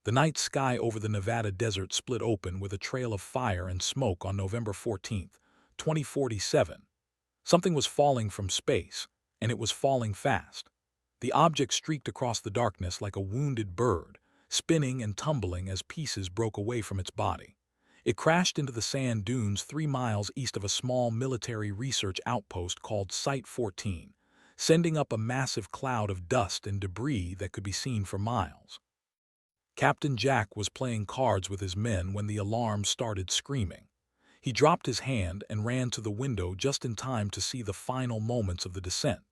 The night sky over the Nevada desert split open with a trail of fire and smoke on November 14th, 2047. Something was falling from space, and it was falling fast. The object streaked across the darkness like a wounded bird, spinning and tumbling as pieces broke away from its body. It crashed into the sand dunes 3 miles east of a small military research outpost called Site 14, sending up a massive cloud of dust and debris that could be seen for miles. Captain Jack was playing cards with his men when the alarm started screaming. He dropped his hand and ran to the window just in time to see the final moments of the descent.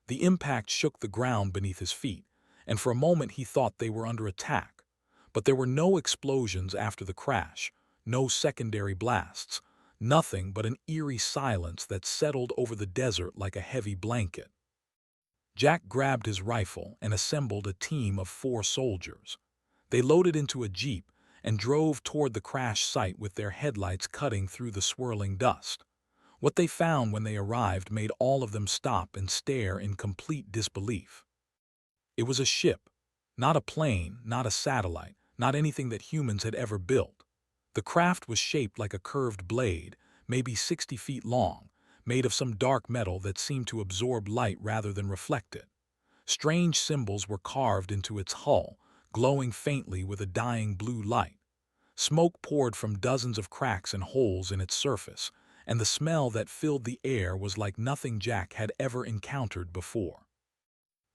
The impact shook the ground beneath his feet, and for a moment he thought they were under attack. But there were no explosions after the crash, no secondary blasts, nothing but an eerie silence that settled over the desert like a heavy blanket. Jack grabbed his rifle and assembled a team of 4 soldiers. They loaded into a jeep and drove toward the crash site with their headlights cutting through the swirling dust. What they found when they arrived made all of them stop and stare in complete disbelief. It was a ship, not a plane, not a satellite, not anything that humans had ever built. The craft was shaped like a curved blade, maybe 60 feet long, made of some dark metal that seemed to absorb light rather than reflect it. Strange symbols were carved into its hull, glowing faintly with a dying blue light. Smoke poured from dozens of cracks and holes in its surface, and the smell that filled the air was like nothing Jack had ever encountered before.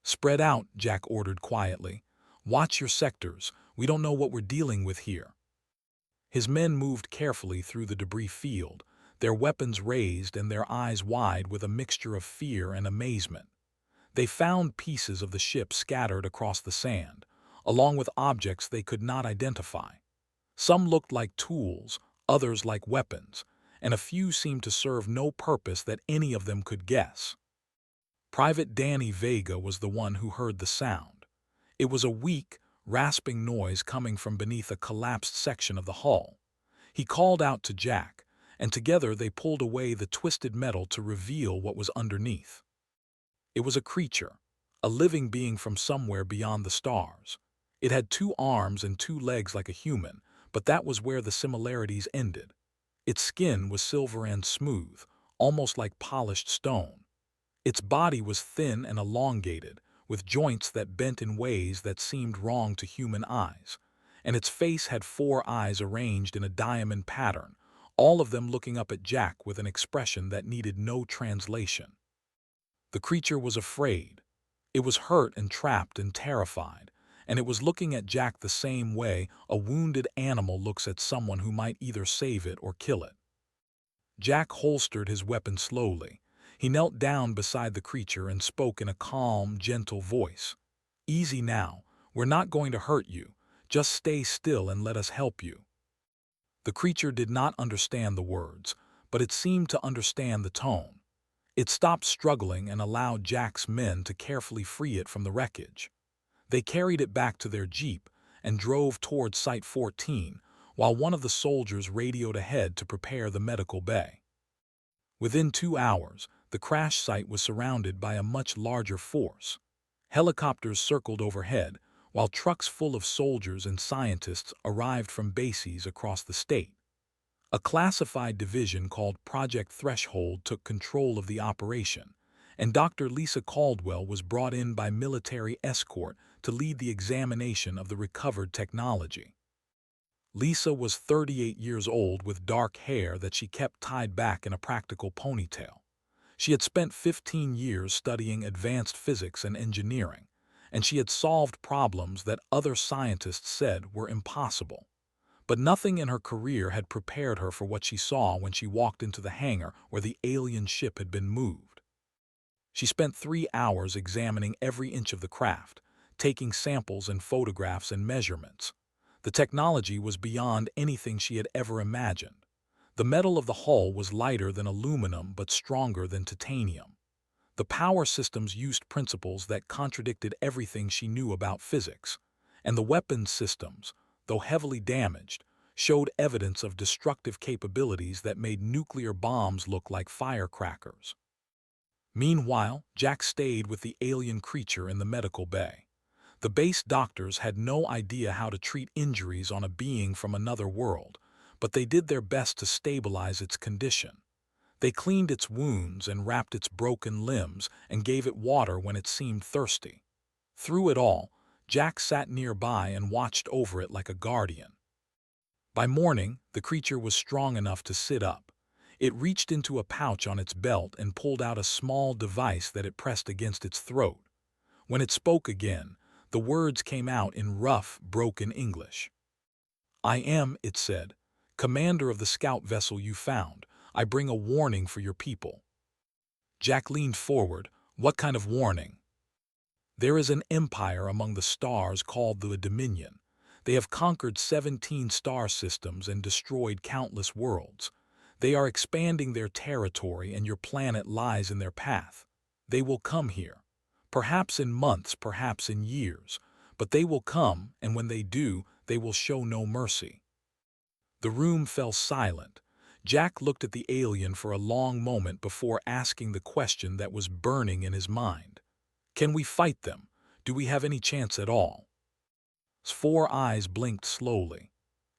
"Spread out," Jack ordered quietly. "Watch your sectors. We don't know what we're dealing with here." His men moved carefully through the debris field, their weapons raised and their eyes wide with a mixture of fear and amazement. They found pieces of the ship scattered across the sand, along with objects they could not identify. Some looked like tools, others like weapons, and a few seemed to serve no purpose that any of them could guess. Private Danny Vega was the one who heard the sound. It was a weak, rasping noise coming from beneath a collapsed section of the hull. He called out to Jack, and together they pulled away the twisted metal to reveal what was underneath. It was a creature, a living being from somewhere beyond the stars. It had 2 arms and 2 legs like a human, but that was where the similarities ended. Its skin was silver and smooth, almost like polished stone. Its body was thin and elongated, with joints that bent in ways that seemed wrong to human eyes, and its face had 4 eyes arranged in a diamond pattern, all of them looking up at Jack with an expression that needed no translation. The creature was afraid. It was hurt and trapped and terrified, and it was looking at Jack the same way a wounded animal looks at someone who might either save it or kill it. Jack holstered his weapon slowly. He knelt down beside the creature and spoke in a calm, gentle voice. "Easy now. We're not going to hurt you. Just stay still and let us help you." The creature did not understand the words, but it seemed to understand the tone. It stopped struggling and allowed Jack's men to carefully free it from the wreckage. They carried it back to their jeep and drove toward Site 14, while one of the soldiers radioed ahead to prepare the medical bay. Within 2 hours, the crash site was surrounded by a much larger force. Helicopters circled overhead, while trucks full of soldiers and scientists arrived from bases across the state. A classified division called Project Threshold took control of the operation, and Dr. Lisa Caldwell was brought in by military escort to lead the examination of the recovered technology. Lisa was 38 years old with dark hair that she kept tied back in a practical ponytail. She had spent 15 years studying advanced physics and engineering, and she had solved problems that other scientists said were impossible. But nothing in her career had prepared her for what she saw when she walked into the hangar where the alien ship had been moved. She spent 3 hours examining every inch of the craft, taking samples and photographs and measurements. The technology was beyond anything she had ever imagined. The metal of the hull was lighter than aluminum but stronger than titanium. The power systems used principles that contradicted everything she knew about physics, and the weapons systems, though heavily damaged, showed evidence of destructive capabilities that made nuclear bombs look like firecrackers. Meanwhile, Jack stayed with the alien creature in the medical bay. The base doctors had no idea how to treat injuries on a being from another world, but they did their best to stabilize its condition. They cleaned its wounds and wrapped its broken limbs and gave it water when it seemed thirsty. Through it all, Jack sat nearby and watched over it like a guardian. By morning, the creature was strong enough to sit up. It reached into a pouch on its belt and pulled out a small device that it pressed against its throat. When it spoke again, the words came out in rough, broken English. "I am," it said, "commander of the scout vessel you found. I bring a warning for your people." Jack leaned forward. "What kind of warning?" "There is an empire among the stars called the Dominion. They have conquered 17 star systems and destroyed countless worlds. They are expanding their territory and your planet lies in their path. They will come here. Perhaps in months, perhaps in years. But they will come, and when they do, they will show no mercy." The room fell silent. Jack looked at the alien for a long moment before asking the question that was burning in his mind. "Can we fight them? Do we have any chance at all?" His four eyes blinked slowly.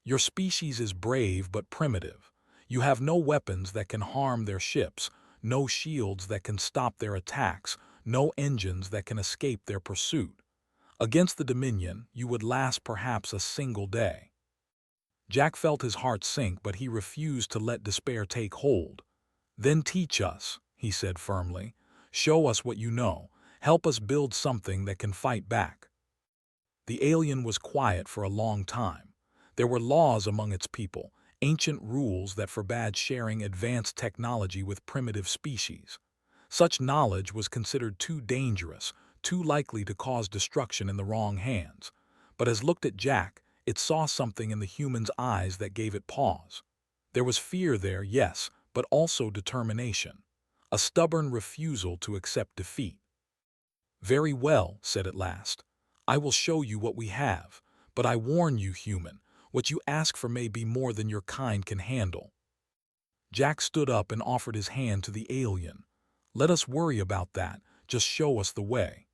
"Your species is brave but primitive. You have no weapons that can harm their ships, no shields that can stop their attacks, no engines that can escape their pursuit. Against the Dominion, you would last perhaps a single day." Jack felt his heart sink, but he refused to let despair take hold. "Then teach us," he said firmly. "Show us what you know. Help us build something that can fight back." The alien was quiet for a long time. There were laws among its people, ancient rules that forbade sharing advanced technology with primitive species. Such knowledge was considered too dangerous, too likely to cause destruction in the wrong hands. But as looked at Jack, it saw something in the human's eyes that gave it pause. There was fear there, yes, but also determination. A stubborn refusal to accept defeat. "Very well," said at last. "I will show you what we have. But I warn you, human, what you ask for may be more than your kind can handle." Jack stood up and offered his hand to the alien. "Let us worry about that. Just show us the way."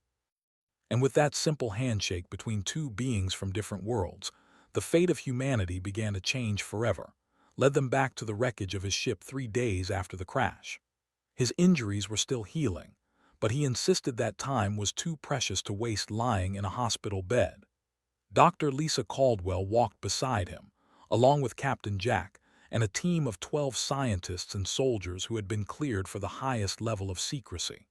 And with that simple handshake between two beings from different worlds, the fate of humanity began to change forever, led them back to the wreckage of his ship 3 days after the crash. His injuries were still healing, but he insisted that time was too precious to waste lying in a hospital bed. Dr. Lisa Caldwell walked beside him, along with Captain Jack and a team of 12 scientists and soldiers who had been cleared for the highest level of secrecy.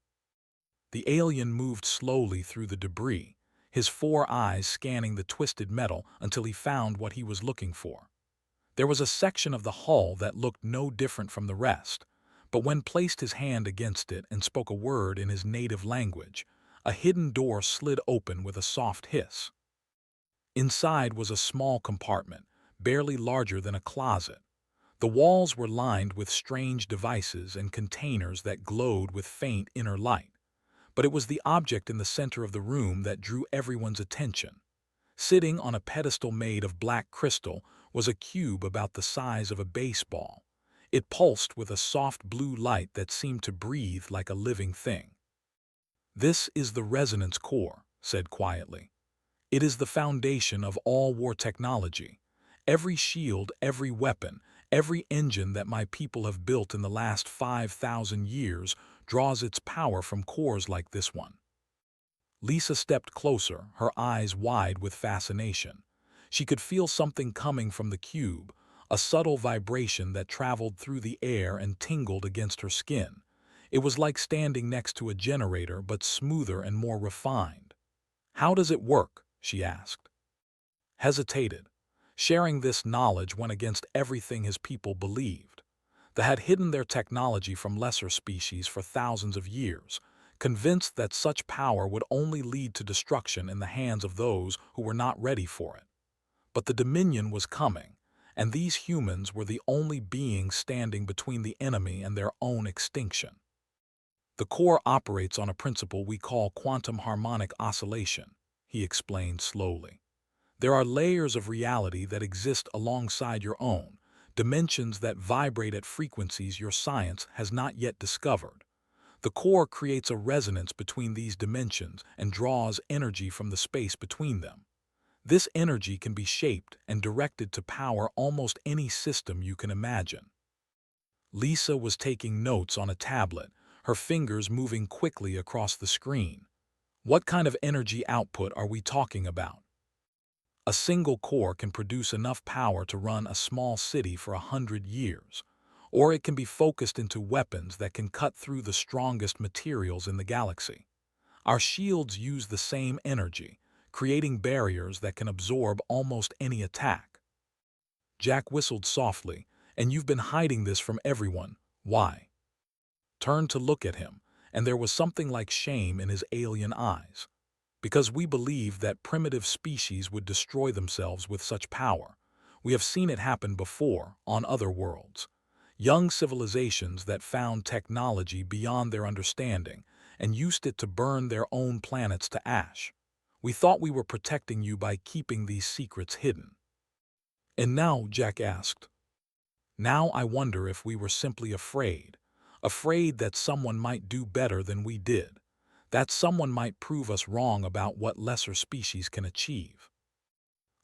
The alien moved slowly through the debris, his 4 eyes scanning the twisted metal until he found what he was looking for. There was a section of the hull that looked no different from the rest, but when placed his hand against it and spoke a word in his native language, a hidden door slid open with a soft hiss. Inside was a small compartment, barely larger than a closet. The walls were lined with strange devices and containers that glowed with faint inner light. But it was the object in the center of the room that drew everyone's attention. Sitting on a pedestal made of black crystal was a cube about the size of a baseball. It pulsed with a soft blue light that seemed to breathe like a living thing. "This is the resonance core," said quietly. "It is the foundation of all war technology. Every shield, every weapon, every engine that my people have built in the last 5,000 years draws its power from cores like this one." Lisa stepped closer, her eyes wide with fascination. She could feel something coming from the cube, a subtle vibration that traveled through the air and tingled against her skin. It was like standing next to a generator, but smoother and more refined. "How does it work?" she asked. Hesitated. Sharing this knowledge went against everything his people believed. They had hidden their technology from lesser species for thousands of years, convinced that such power would only lead to destruction in the hands of those who were not ready for it. But the Dominion was coming, and these humans were the only beings standing between the enemy and their own extinction. "The core operates on a principle we call quantum harmonic oscillation," he explained slowly. "There are layers of reality that exist alongside your own, dimensions that vibrate at frequencies your science has not yet discovered. The core creates a resonance between these dimensions and draws energy from the space between them. This energy can be shaped and directed to power almost any system you can imagine. Lisa was taking notes on a tablet, her fingers moving quickly across the screen. What kind of energy output are we talking about? A single core can produce enough power to run a small city for 100 years, or it can be focused into weapons that can cut through the strongest materials in the galaxy. Our shields use the same energy, creating barriers that can absorb almost any attack. Jack whistled softly. And you've been hiding this from everyone. Why? Turned to look at him, and there was something like shame in his alien eyes. Because we believed that primitive species would destroy themselves with such power. We have seen it happen before, on other worlds. Young civilizations that found technology beyond their understanding and used it to burn their own planets to ash. We thought we were protecting you by keeping these secrets hidden. And now, Jack asked, now I wonder if we were simply afraid that someone might do better than we did, that someone might prove us wrong about what lesser species can achieve.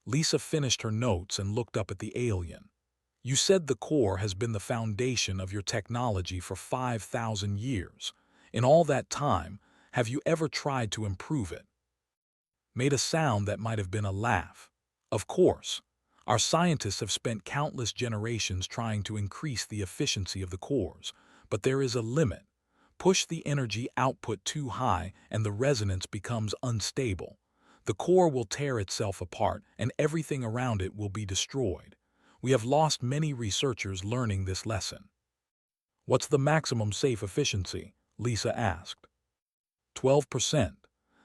Lisa finished her notes and looked up at the alien. You said the core has been the foundation of your technology for 5,000 years. In all that time, have you ever tried to improve it? Made a sound that might have been a laugh. Of course. Our scientists have spent countless generations trying to increase the efficiency of the cores, but there is a limit. Push the energy output too high and the resonance becomes unstable. The core will tear itself apart and everything around it will be destroyed. We have lost many researchers learning this lesson. What's the maximum safe efficiency? Lisa asked. 12%.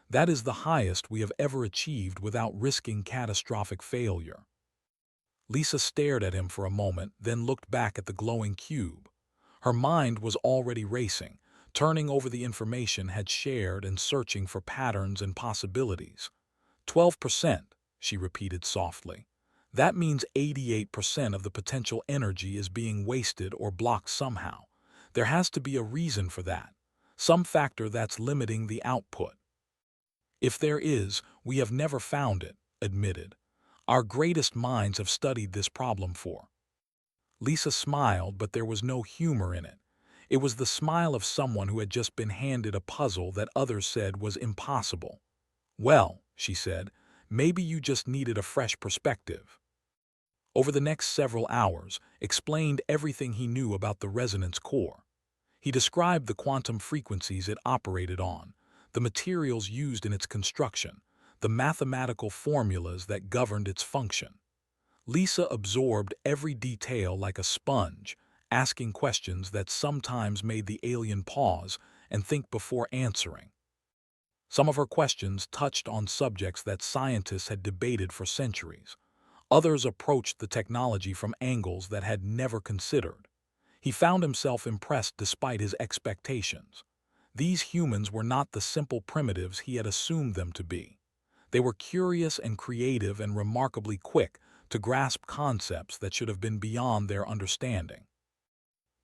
That is the highest we have ever achieved without risking catastrophic failure. Lisa stared at him for a moment, then looked back at the glowing cube. Her mind was already racing, turning over the information had shared and searching for patterns and possibilities. 12%, she repeated softly. That means 88% of the potential energy is being wasted or blocked somehow. There has to be a reason for that, some factor that's limiting the output. If there is, we have never found it, admitted. Our greatest minds have studied this problem for. Lisa smiled, but there was no humor in it. It was the smile of someone who had just been handed a puzzle that others said was impossible. Well, she said, maybe you just needed a fresh perspective. Over the next several hours, explained everything he knew about the resonance core. He described the quantum frequencies it operated on, the materials used in its construction, the mathematical formulas that governed its function. Lisa absorbed every detail like a sponge, asking questions that sometimes made the alien pause and think before answering. Some of her questions touched on subjects that scientists had debated for centuries. Others approached the technology from angles that had never considered. He found himself impressed despite his expectations. These humans were not the simple primitives he had assumed them to be. They were curious and creative and remarkably quick to grasp concepts that should have been beyond their understanding.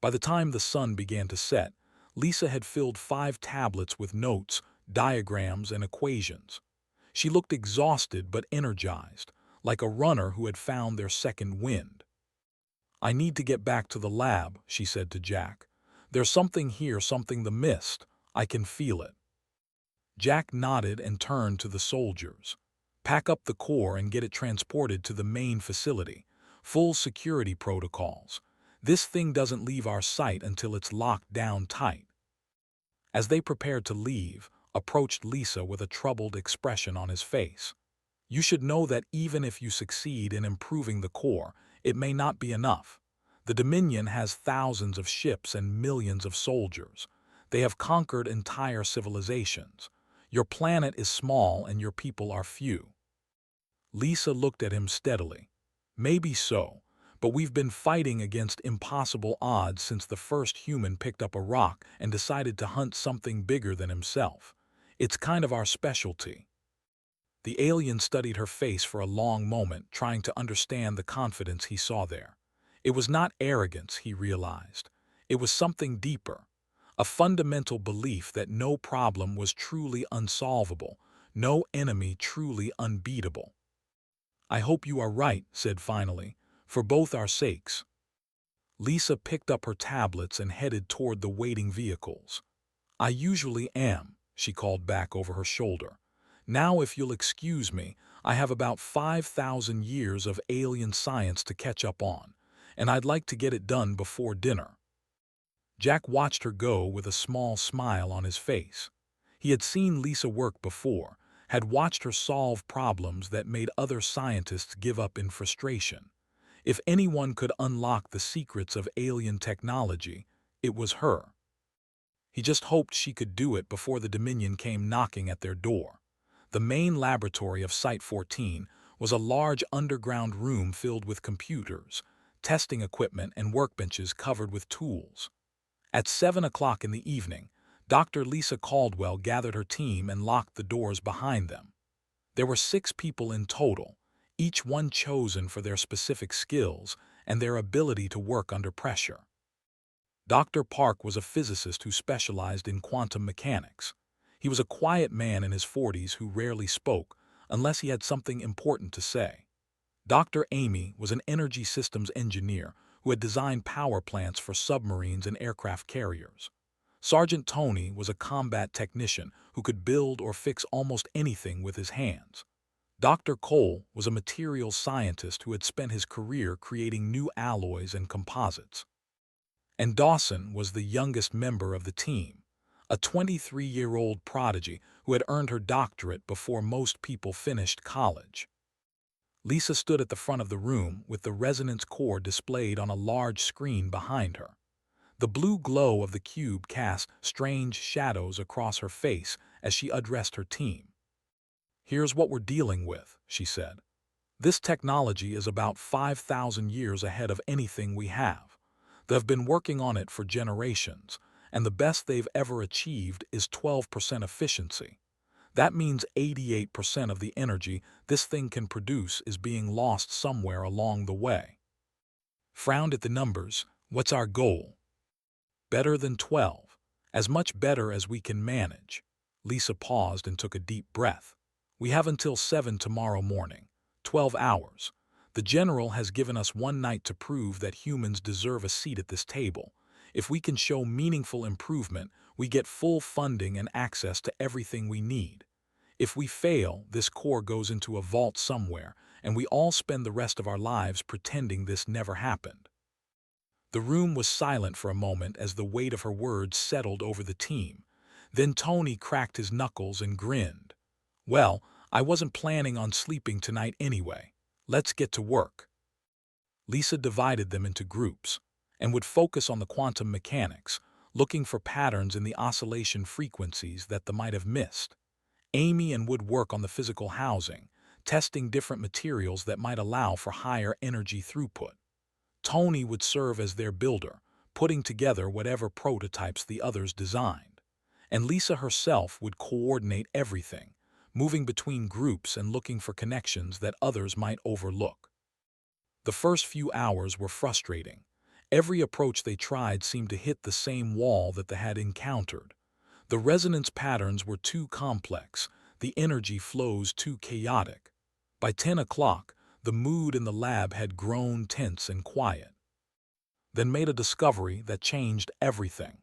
By the time the sun began to set, Lisa had filled 5 tablets with notes, diagrams, and equations. She looked exhausted but energized, like a runner who had found their second wind. I need to get back to the lab, she said to Jack. There's something here, something the mist. I can feel it. Jack nodded and turned to the soldiers. Pack up the core and get it transported to the main facility. Full security protocols. This thing doesn't leave our sight until it's locked down tight. As they prepared to leave, approached Lisa with a troubled expression on his face. You should know that even if you succeed in improving the core, it may not be enough. The Dominion has thousands of ships and millions of soldiers. They have conquered entire civilizations. Your planet is small and your people are few. Lisa looked at him steadily. Maybe so, but we've been fighting against impossible odds since the first human picked up a rock and decided to hunt something bigger than himself. It's kind of our specialty. The alien studied her face for a long moment, trying to understand the confidence he saw there. It was not arrogance, he realized. It was something deeper. a fundamental belief that no problem was truly unsolvable, no enemy truly unbeatable. "I hope you are right," said finally, "for both our sakes." Lisa picked up her tablets and headed toward the waiting vehicles. "I usually am," she called back over her shoulder. "Now, if you'll excuse me, I have about 5,000 years of alien science to catch up on, and I'd like to get it done before dinner." Jack watched her go with a small smile on his face. He had seen Lisa work before, had watched her solve problems that made other scientists give up in frustration. If anyone could unlock the secrets of alien technology, it was her. He just hoped she could do it before the Dominion came knocking at their door. The main laboratory of Site-14 was a large underground room filled with computers, testing equipment, and workbenches covered with tools. At 7 o'clock in the evening, Dr. Lisa Caldwell gathered her team and locked the doors behind them. There were 6 people in total, each one chosen for their specific skills and their ability to work under pressure. Dr. Park was a physicist who specialized in quantum mechanics. He was a quiet man in his 40s who rarely spoke, unless he had something important to say. Dr. Amy was an energy systems engineer who had designed power plants for submarines and aircraft carriers. Sergeant Tony was a combat technician who could build or fix almost anything with his hands. Dr. Cole was a materials scientist who had spent his career creating new alloys and composites. And Dawson was the youngest member of the team, a 23-year-old prodigy who had earned her doctorate before most people finished college. Lisa stood at the front of the room with the resonance core displayed on a large screen behind her. The blue glow of the cube cast strange shadows across her face as she addressed her team. "Here's what we're dealing with," she said. "This technology is about 5,000 years ahead of anything we have. They've been working on it for generations, and the best they've ever achieved is 12% efficiency. That means 88% of the energy this thing can produce is being lost somewhere along the way." Frowned at the numbers. "What's our goal?" "Better than 12. As much better as we can manage." Lisa paused and took a deep breath. "We have until 7 tomorrow morning. 12 hours. The General has given us one night to prove that humans deserve a seat at this table. If we can show meaningful improvement, we get full funding and access to everything we need. If we fail, this core goes into a vault somewhere, and we all spend the rest of our lives pretending this never happened." The room was silent for a moment as the weight of her words settled over the team. Then Tony cracked his knuckles and grinned. "Well, I wasn't planning on sleeping tonight anyway. Let's get to work." Lisa divided them into groups and would focus on the quantum mechanics, looking for patterns in the oscillation frequencies that they might have missed. Amy and would work on the physical housing, testing different materials that might allow for higher energy throughput. Tony would serve as their builder, putting together whatever prototypes the others designed. And Lisa herself would coordinate everything, moving between groups and looking for connections that others might overlook. The first few hours were frustrating. Every approach they tried seemed to hit the same wall that they had encountered. The resonance patterns were too complex, the energy flows too chaotic. By 10 o'clock, the mood in the lab had grown tense and quiet. Then made a discovery that changed everything.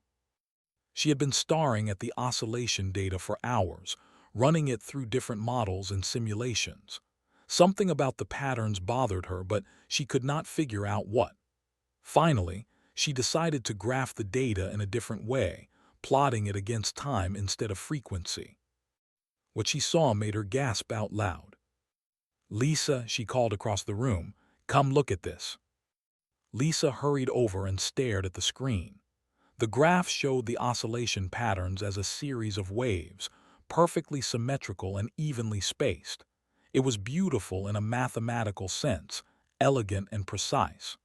She had been staring at the oscillation data for hours, running it through different models and simulations. Something about the patterns bothered her, but she could not figure out what. Finally, she decided to graph the data in a different way, plotting it against time instead of frequency. What she saw made her gasp out loud. "Lisa," she called across the room, "come look at this." Lisa hurried over and stared at the screen. The graph showed the oscillation patterns as a series of waves, perfectly symmetrical and evenly spaced. It was beautiful in a mathematical sense, elegant and precise.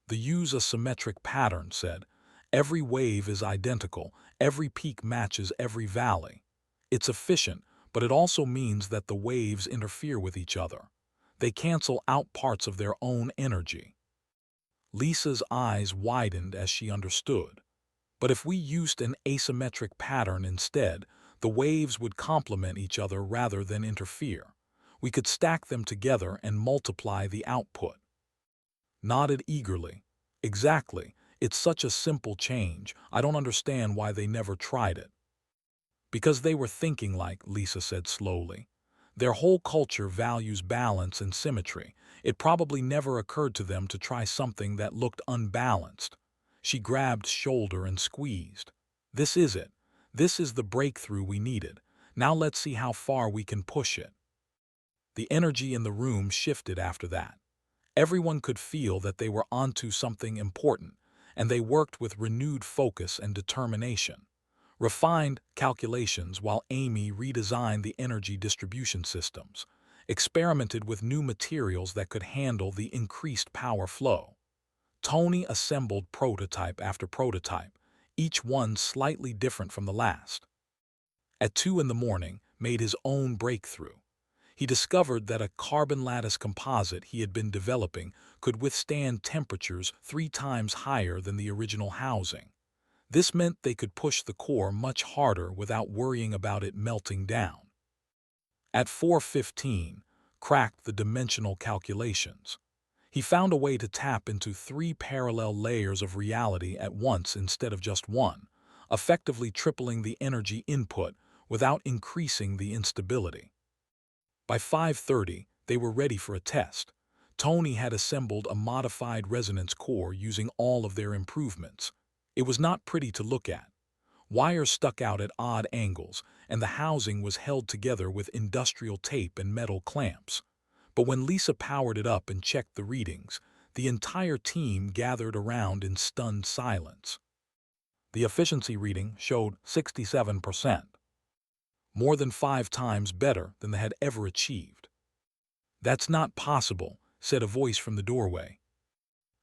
"The use a symmetric pattern," said. "Every wave is identical, every peak matches every valley. It's efficient, but it also means that the waves interfere with each other. They cancel out parts of their own energy." Lisa's eyes widened as she understood. But if we used an asymmetric pattern instead, the waves would complement each other rather than interfere. We could stack them together and multiply the output. Nodded eagerly. Exactly. It's such a simple change. I don't understand why they never tried it. Because they were thinking like, Lisa said slowly. Their whole culture values balance and symmetry. It probably never occurred to them to try something that looked unbalanced. She grabbed shoulder and squeezed. This is it. This is the breakthrough we needed. Now let's see how far we can push it. The energy in the room shifted after that. Everyone could feel that they were onto something important, and they worked with renewed focus and determination. Refined calculations while Amy redesigned the energy distribution systems, experimented with new materials that could handle the increased power flow. Tony assembled prototype after prototype, each one slightly different from the last. At 2 in the morning, made his own breakthrough. He discovered that a carbon lattice composite he had been developing could withstand temperatures 3 times higher than the original housing. This meant they could push the core much harder without worrying about it melting down. At 4:15, cracked the dimensional calculations. He found a way to tap into 3 parallel layers of reality at once instead of just one, effectively tripling the energy input without increasing the instability. By 5:30, they were ready for a test. Tony had assembled a modified resonance core using all of their improvements. It was not pretty to look at. Wires stuck out at odd angles, and the housing was held together with industrial tape and metal clamps. But when Lisa powered it up and checked the readings, the entire team gathered around in stunned silence. The efficiency reading showed 67%. More than 5 times better than they had ever achieved. "That's not possible," said a voice from the doorway.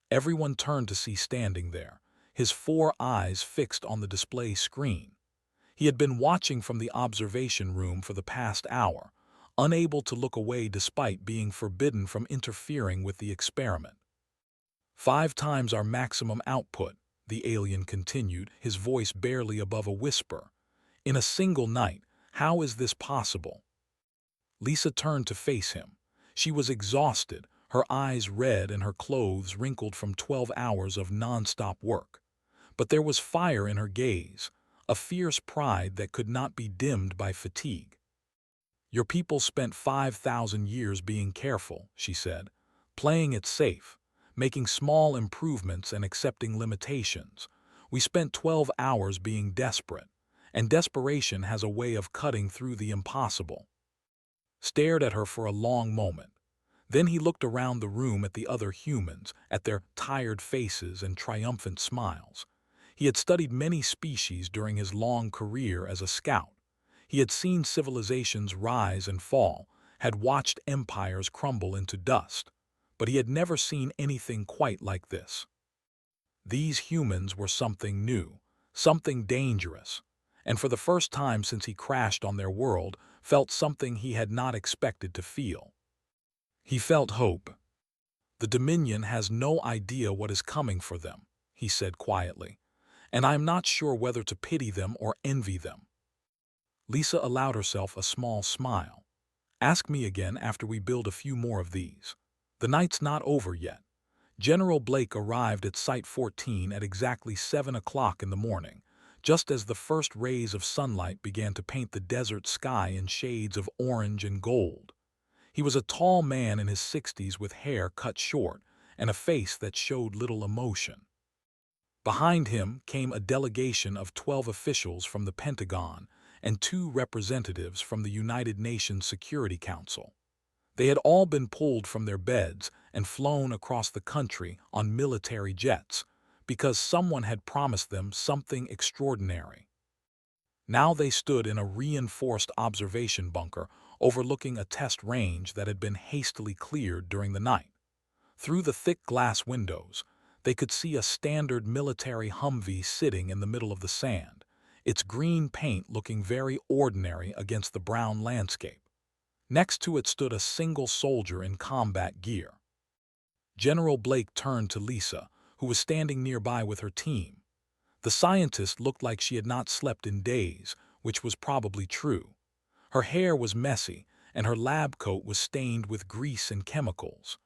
Everyone turned to see standing there, his 4 eyes fixed on the display screen. He had been watching from the observation room for the past hour, unable to look away despite being forbidden from interfering with the experiment. "5 times our maximum output," the alien continued, his voice barely above a whisper. "In a single night. How is this possible?" Lisa turned to face him. She was exhausted, her eyes red and her clothes wrinkled from 12 hours of non-stop work. But there was fire in her gaze, a fierce pride that could not be dimmed by fatigue. "Your people spent 5,000 years being careful," she said, "playing it safe, making small improvements and accepting limitations. We spent 12 hours being desperate. And desperation has a way of cutting through the impossible." Stared at her for a long moment. Then he looked around the room at the other humans, at their tired faces and triumphant smiles. He had studied many species during his long career as a scout. He had seen civilizations rise and fall, had watched empires crumble into dust, but he had never seen anything quite like this. These humans were something new, something dangerous, and for the first time since he crashed on their world, felt something he had not expected to feel. He felt hope. "The Dominion has no idea what is coming for them," he said quietly, "and I am not sure whether to pity them or envy them." Lisa allowed herself a small smile. "Ask me again after we build a few more of these. The night's not over yet." General Blake arrived at Site 14 at exactly 7 o'clock in the morning, just as the first rays of sunlight began to paint the desert sky in shades of orange and gold. He was a tall man in his 60s with hair cut short and a face that showed little emotion. Behind him came a delegation of 12 officials from the Pentagon and 2 representatives from the United Nations Security Council. They had all been pulled from their beds and flown across the country on military jets because someone had promised them something extraordinary. Now they stood in a reinforced observation bunker overlooking a test range that had been hastily cleared during the night. Through the thick glass windows, they could see a standard military Humvee sitting in the middle of the sand, its green paint looking very ordinary against the brown landscape. Next to it stood a single soldier in combat gear. General Blake turned to Lisa, who was standing nearby with her team. The scientist looked like she had not slept in days, which was probably true. Her hair was messy, and her lab coat was stained with grease and chemicals.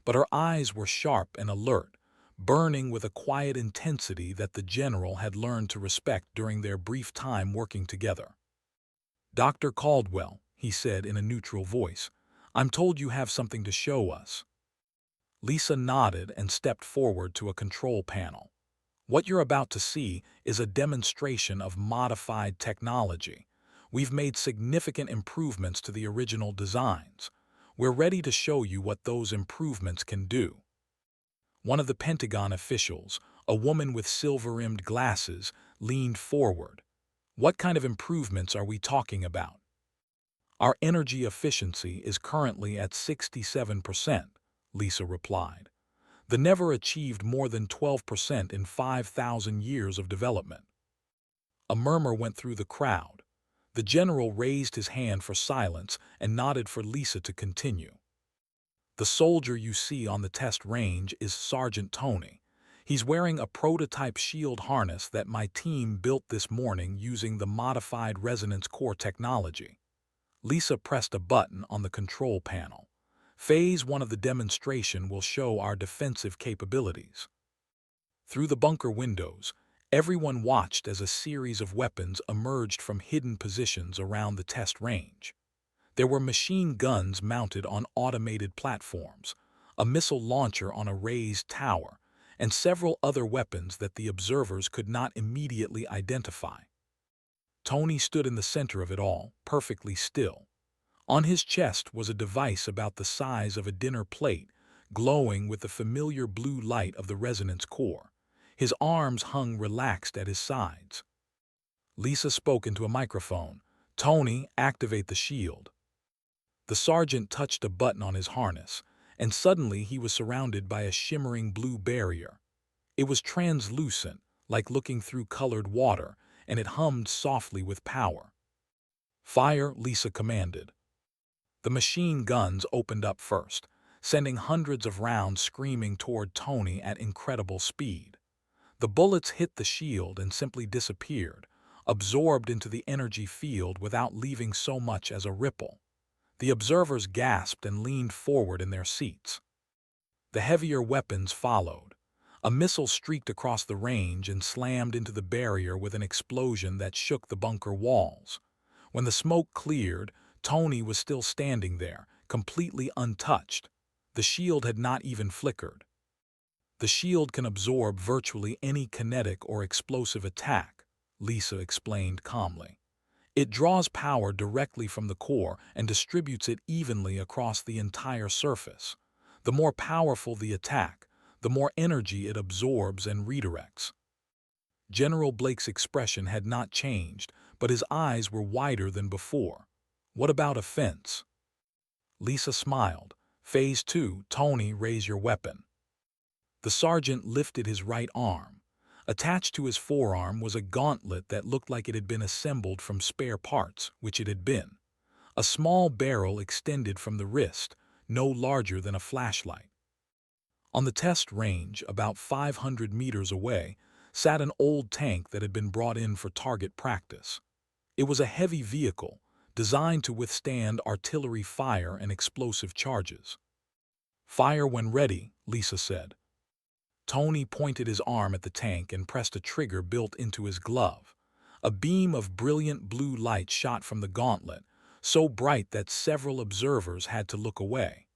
But her eyes were sharp and alert, burning with a quiet intensity that the general had learned to respect during their brief time working together. "Dr. Caldwell," he said in a neutral voice, "I'm told you have something to show us." Lisa nodded and stepped forward to a control panel. "What you're about to see is a demonstration of modified technology. We've made significant improvements to the original designs. We're ready to show you what those improvements can do." One of the Pentagon officials, a woman with silver-rimmed glasses, leaned forward. "What kind of improvements are we talking about?" "Our energy efficiency is currently at 67%, Lisa replied. "The never achieved more than 12% in 5,000 years of development." A murmur went through the crowd. The general raised his hand for silence and nodded for Lisa to continue. "The soldier you see on the test range is Sergeant Tony. He's wearing a prototype shield harness that my team built this morning using the modified resonance core technology." Lisa pressed a button on the control panel. "Phase 1 of the demonstration will show our defensive capabilities." Through the bunker windows, everyone watched as a series of weapons emerged from hidden positions around the test range. There were machine guns mounted on automated platforms, a missile launcher on a raised tower, and several other weapons that the observers could not immediately identify. Tony stood in the center of it all, perfectly still. On his chest was a device about the size of a dinner plate, glowing with the familiar blue light of the resonance core. His arms hung relaxed at his sides. Lisa spoke into a microphone. "Tony, activate the shield." The sergeant touched a button on his harness, and suddenly he was surrounded by a shimmering blue barrier. It was translucent, like looking through colored water, and it hummed softly with power. "Fire," Lisa commanded. The machine guns opened up first, sending hundreds of rounds screaming toward Tony at incredible speed. The bullets hit the shield and simply disappeared, absorbed into the energy field without leaving so much as a ripple. The observers gasped and leaned forward in their seats. The heavier weapons followed. A missile streaked across the range and slammed into the barrier with an explosion that shook the bunker walls. When the smoke cleared, Tony was still standing there, completely untouched. The shield had not even flickered. "The shield can absorb virtually any kinetic or explosive attack," Lisa explained calmly. "It draws power directly from the core and distributes it evenly across the entire surface. The more powerful the attack, the more energy it absorbs and redirects." General Blake's expression had not changed, but his eyes were wider than before. "What about offense?" Lisa smiled. "Phase 2, Tony, raise your weapon." The sergeant lifted his right arm. Attached to his forearm was a gauntlet that looked like it had been assembled from spare parts, which it had been. A small barrel extended from the wrist, no larger than a flashlight. On the test range, about 500 meters away, sat an old tank that had been brought in for target practice. It was a heavy vehicle, designed to withstand artillery fire and explosive charges. "Fire when ready," Lisa said. Tony pointed his arm at the tank and pressed a trigger built into his glove. A beam of brilliant blue light shot from the gauntlet, so bright that several observers had to look away.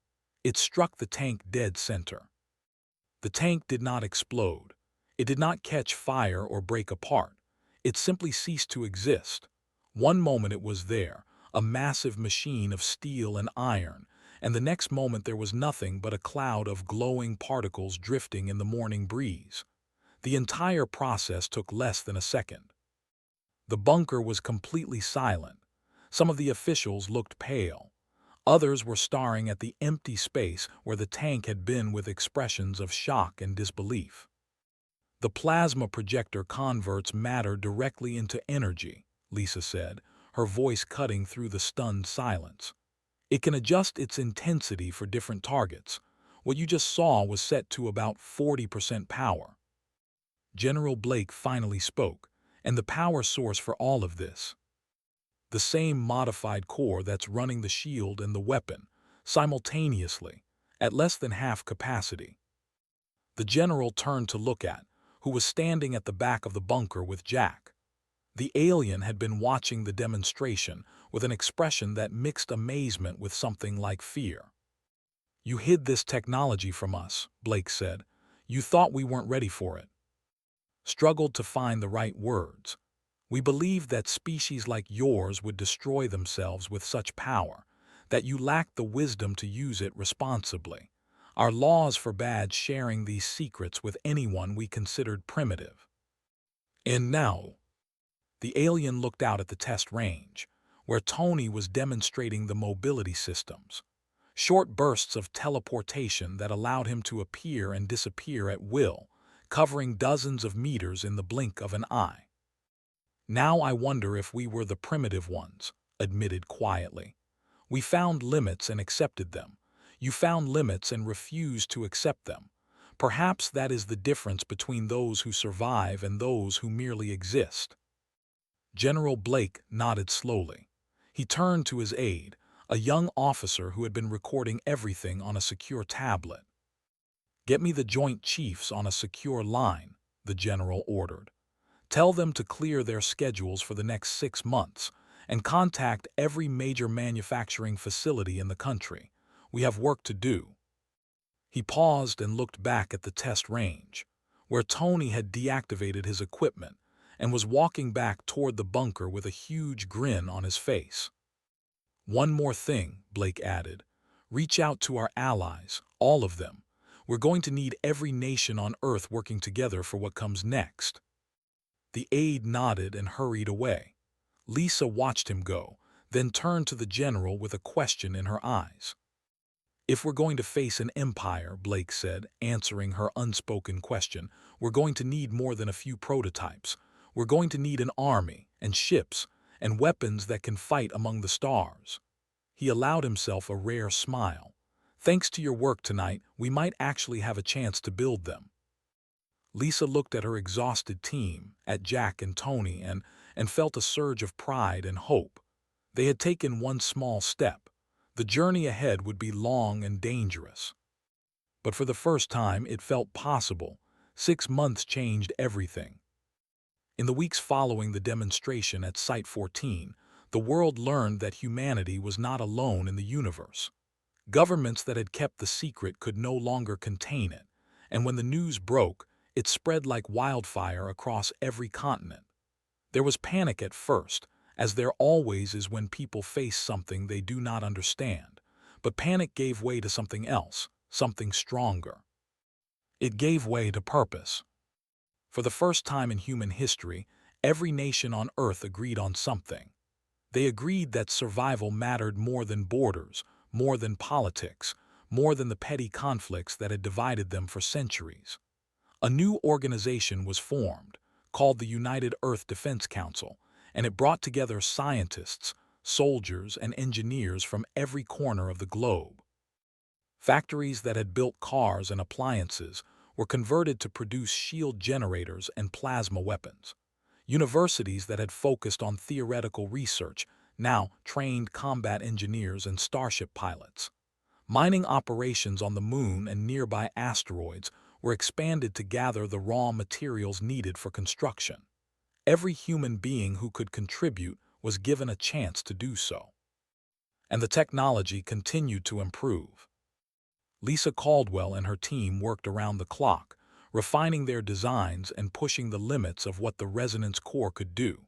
It struck the tank dead center. The tank did not explode. It did not catch fire or break apart. It simply ceased to exist. One moment it was there, a massive machine of steel and iron, and the next moment there was nothing but a cloud of glowing particles drifting in the morning breeze. The entire process took less than a second. The bunker was completely silent. Some of the officials looked pale. Others were staring at the empty space where the tank had been with expressions of shock and disbelief. "The plasma projector converts matter directly into energy," Lisa said, her voice cutting through the stunned silence. "It can adjust its intensity for different targets. What you just saw was set to about 40% power." General Blake finally spoke, and the power source for all of this. The same modified core that's running the shield and the weapon, simultaneously, at less than half capacity. The general turned to look at, who was standing at the back of the bunker with Jack. The alien had been watching the demonstration with an expression that mixed amazement with something like fear. "You hid this technology from us," Blake said. "You thought we weren't ready for it." Struggled to find the right words. "We believed that species like yours would destroy themselves with such power, that you lacked the wisdom to use it responsibly. Our laws forbade sharing these secrets with anyone we considered primitive." And now, the alien looked out at the test range, where Tony was demonstrating the mobility systems. Short bursts of teleportation that allowed him to appear and disappear at will, covering dozens of meters in the blink of an eye. "Now I wonder if we were the primitive ones," admitted quietly. "We found limits and accepted them. You found limits and refused to accept them. Perhaps that is the difference between those who survive and those who merely exist." General Blake nodded slowly. He turned to his aide, a young officer who had been recording everything on a secure tablet. "Get me the Joint Chiefs on a secure line," the general ordered. "Tell them to clear their schedules for the next 6 months and contact every major manufacturing facility in the country. We have work to do." He paused and looked back at the test range, where Tony had deactivated his equipment and was walking back toward the bunker with a huge grin on his face. "One more thing," Blake added. "Reach out to our allies, all of them. We're going to need every nation on Earth working together for what comes next." The aide nodded and hurried away. Lisa watched him go, then turned to the general with a question in her eyes. "If we're going to face an empire," Blake said, answering her unspoken question, "we're going to need more than a few prototypes. We're going to need an army, and ships, and weapons that can fight among the stars." He allowed himself a rare smile. "Thanks to your work tonight, we might actually have a chance to build them." Lisa looked at her exhausted team, at Jack and Tony, and felt a surge of pride and hope. They had taken one small step. The journey ahead would be long and dangerous. But for the first time, it felt possible. 6 months changed everything. In the weeks following the demonstration at Site 14, the world learned that humanity was not alone in the universe. Governments that had kept the secret could no longer contain it, and when the news broke, it spread like wildfire across every continent. There was panic at first, as there always is when people face something they do not understand, but panic gave way to something else, something stronger. It gave way to purpose. For the first time in human history, every nation on Earth agreed on something. They agreed that survival mattered more than borders, more than politics, more than the petty conflicts that had divided them for centuries. A new organization was formed, called the United Earth Defense Council, and it brought together scientists, soldiers, and engineers from every corner of the globe. Factories that had built cars and appliances were converted to produce shield generators and plasma weapons. Universities that had focused on theoretical research now trained combat engineers and starship pilots. Mining operations on the moon and nearby asteroids were expanded to gather the raw materials needed for construction. Every human being who could contribute was given a chance to do so. And the technology continued to improve. Lisa Caldwell and her team worked around the clock, refining their designs and pushing the limits of what the resonance core could do.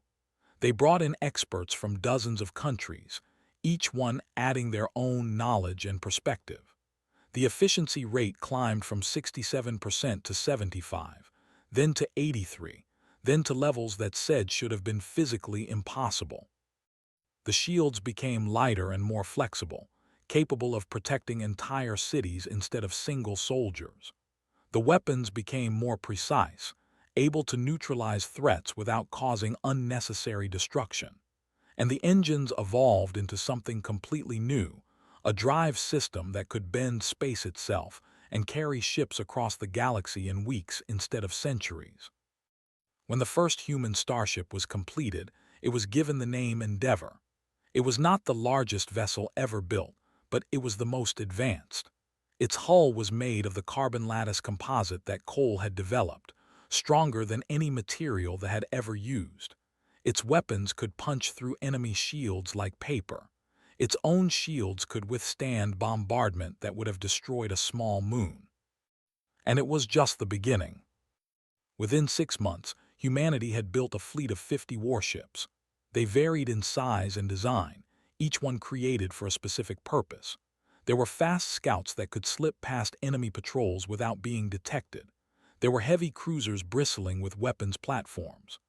They brought in experts from dozens of countries, each one adding their own knowledge and perspective. The efficiency rate climbed from 67% to 75%, then to 83%, then to levels that said should have been physically impossible. The shields became lighter and more flexible, capable of protecting entire cities instead of single soldiers. The weapons became more precise, able to neutralize threats without causing unnecessary destruction. And the engines evolved into something completely new, a drive system that could bend space itself and carry ships across the galaxy in weeks instead of centuries. When the first human starship was completed, it was given the name Endeavour. It was not the largest vessel ever built, but it was the most advanced. Its hull was made of the carbon lattice composite that Cole had developed, stronger than any material that had ever used. Its weapons could punch through enemy shields like paper. Its own shields could withstand bombardment that would have destroyed a small moon. And it was just the beginning. Within 6 months, humanity had built a fleet of 50 warships. They varied in size and design, each one created for a specific purpose. There were fast scouts that could slip past enemy patrols without being detected. There were heavy cruisers bristling with weapons platforms.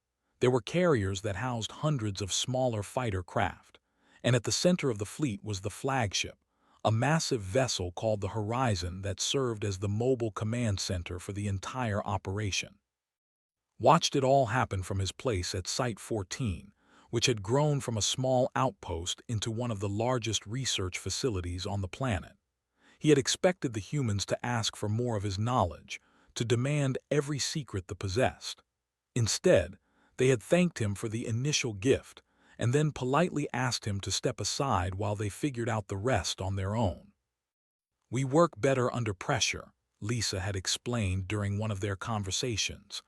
There were carriers that housed hundreds of smaller fighter craft. And at the center of the fleet was the flagship, a massive vessel called the Horizon that served as the mobile command center for the entire operation. Watched it all happen from his place at Site 14, which had grown from a small outpost into one of the largest research facilities on the planet. He had expected the humans to ask for more of his knowledge, to demand every secret they possessed. Instead, they had thanked him for the initial gift and then politely asked him to step aside while they figured out the rest on their own. "We work better under pressure," Lisa had explained during one of their conversations.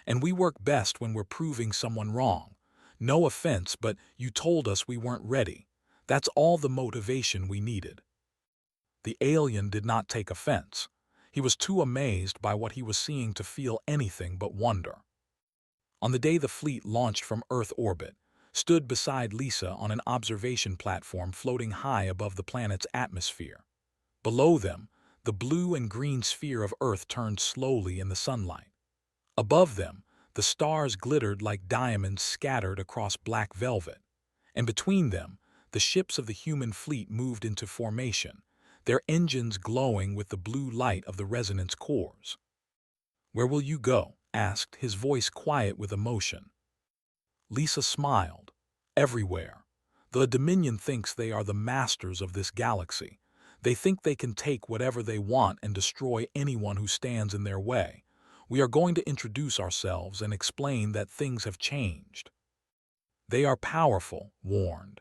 "And we work best when we're proving someone wrong. No offense, but you told us we weren't ready. That's all the motivation we needed." The alien did not take offense. He was too amazed by what he was seeing to feel anything but wonder. On the day the fleet launched from Earth orbit, stood beside Lisa on an observation platform floating high above the planet's atmosphere. Below them, the blue and green sphere of Earth turned slowly in the sunlight. Above them, the stars glittered like diamonds scattered across black velvet. And between them, the ships of the human fleet moved into formation, their engines glowing with the blue light of the resonance cores. "Where will you go?" asked, his voice quiet with emotion. Lisa smiled. "Everywhere. The Dominion thinks they are the masters of this galaxy. They think they can take whatever they want and destroy anyone who stands in their way. We are going to introduce ourselves and explain that things have changed." "They are powerful," warned.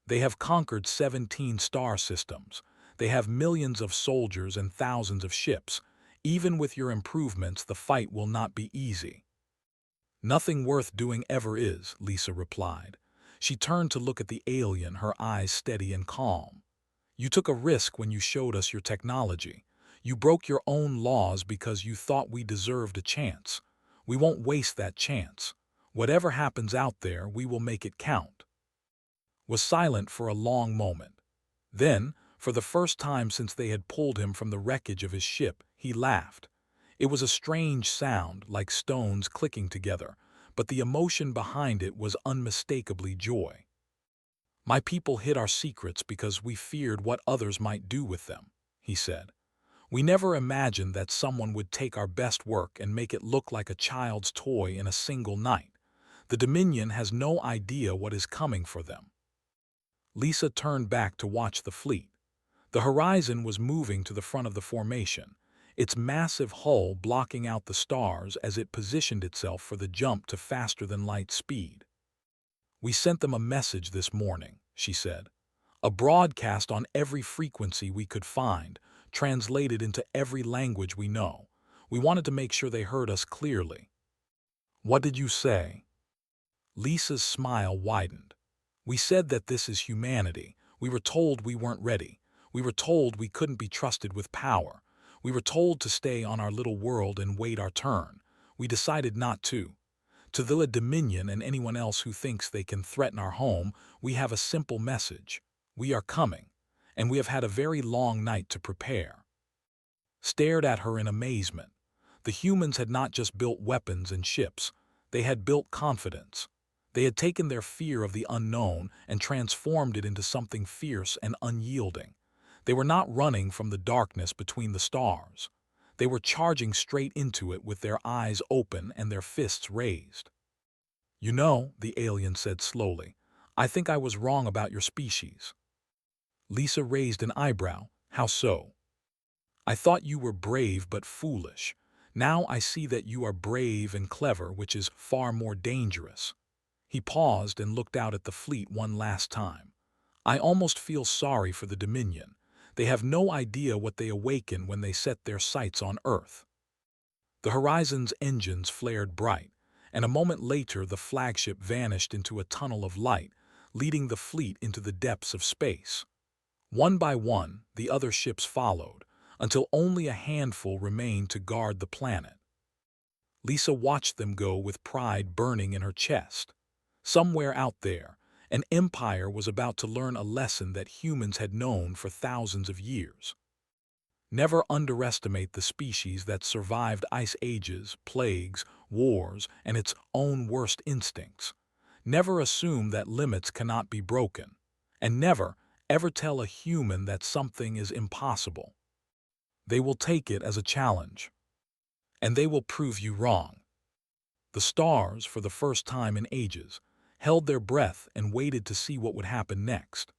"They have conquered 17 star systems. They have millions of soldiers and thousands of ships. Even with your improvements, the fight will not be easy." "Nothing worth doing ever is," Lisa replied. She turned to look at the alien, her eyes steady and calm. "You took a risk when you showed us your technology. You broke your own laws because you thought we deserved a chance. We won't waste that chance. Whatever happens out there, we will make it count." Was silent for a long moment. Then, for the first time since they had pulled him from the wreckage of his ship, he laughed. It was a strange sound, like stones clicking together, but the emotion behind it was unmistakably joy. "My people hid our secrets because we feared what others might do with them," he said. "We never imagined that someone would take our best work and make it look like a child's toy in a single night. The Dominion has no idea what is coming for them." Lisa turned back to watch the fleet. The Horizon was moving to the front of the formation, its massive hull blocking out the stars as it positioned itself for the jump to faster-than-light speed. "We sent them a message this morning," she said. "A broadcast on every frequency we could find, translated into every language we know. We wanted to make sure they heard us clearly." "What did you say?" Lisa's smile widened. "We said that this is humanity. We were told we weren't ready. We were told we couldn't be trusted with power. We were told to stay on our little world and wait our turn. We decided not to. To the Dominion and anyone else who thinks they can threaten our home, we have a simple message. We are coming, and we have had a very long night to prepare." Stared at her in amazement. The humans had not just built weapons and ships. They had built confidence. They had taken their fear of the unknown and transformed it into something fierce and unyielding. They were not running from the darkness between the stars. They were charging straight into it with their eyes open and their fists raised. "You know," the alien said slowly, "I think I was wrong about your species." Lisa raised an eyebrow. "How so?" "I thought you were brave but foolish. Now I see that you are brave and clever, which is far more dangerous." He paused and looked out at the fleet one last time. "I almost feel sorry for the Dominion. They have no idea what they awaken when they set their sights on Earth." The Horizon's engines flared bright, and a moment later the flagship vanished into a tunnel of light, leading the fleet into the depths of space. One by one, the other ships followed, until only a handful remained to guard the planet. Lisa watched them go with pride burning in her chest. Somewhere out there, an empire was about to learn a lesson that humans had known for thousands of years. Never underestimate the species that survived ice ages, plagues, wars, and its own worst instincts. Never assume that limits cannot be broken. And never, ever tell a human that something is impossible. They will take it as a challenge. And they will prove you wrong. The stars, for the first time in ages, held their breath and waited to see what would happen next.